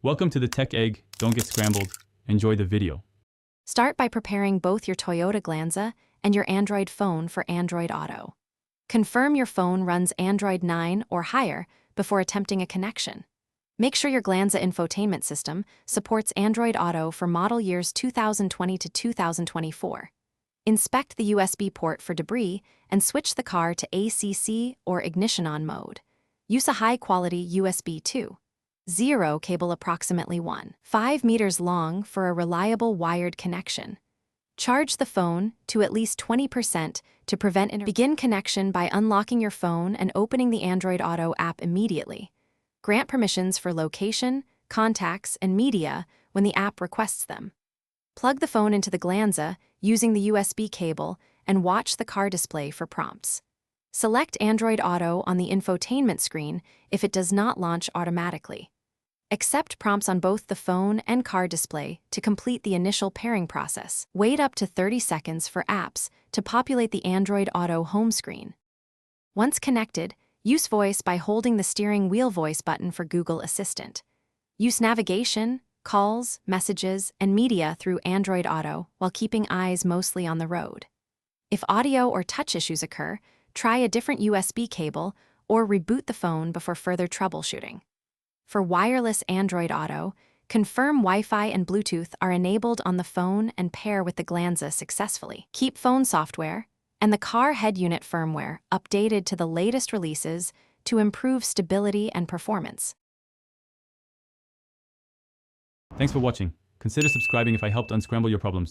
Welcome to the Tech Egg. Don't get scrambled. Enjoy the video. Start by preparing both your Toyota Glanza and your Android phone for Android Auto. Confirm your phone runs Android 9 or higher before attempting a connection. Make sure your Glanza infotainment system supports Android Auto for model years 2020 to 2024. Inspect the USB port for debris and switch the car to ACC or ignition on mode. Use a high-quality USB 2.0 cable approximately 1.5 meters long for a reliable wired connection. Charge the phone to at least 20% to prevent Begin connection by unlocking your phone and opening the Android Auto app immediately. Grant permissions for location, contacts, and media when the app requests them. Plug the phone into the Glanza using the USB cable and watch the car display for prompts. Select Android Auto on the infotainment screen if it does not launch automatically. Accept prompts on both the phone and car display to complete the initial pairing process. Wait up to 30 seconds for apps to populate the Android Auto home screen. Once connected, use voice by holding the steering wheel voice button for Google Assistant. Use navigation, calls, messages, and media through Android Auto while keeping eyes mostly on the road. If audio or touch issues occur, try a different USB cable or reboot the phone before further troubleshooting. For wireless Android Auto, confirm Wi-Fi and Bluetooth are enabled on the phone and pair with the Glanza successfully. Keep phone software and the car head unit firmware updated to the latest releases to improve stability and performance. Thanks for watching. Consider subscribing if I helped unscramble your problems.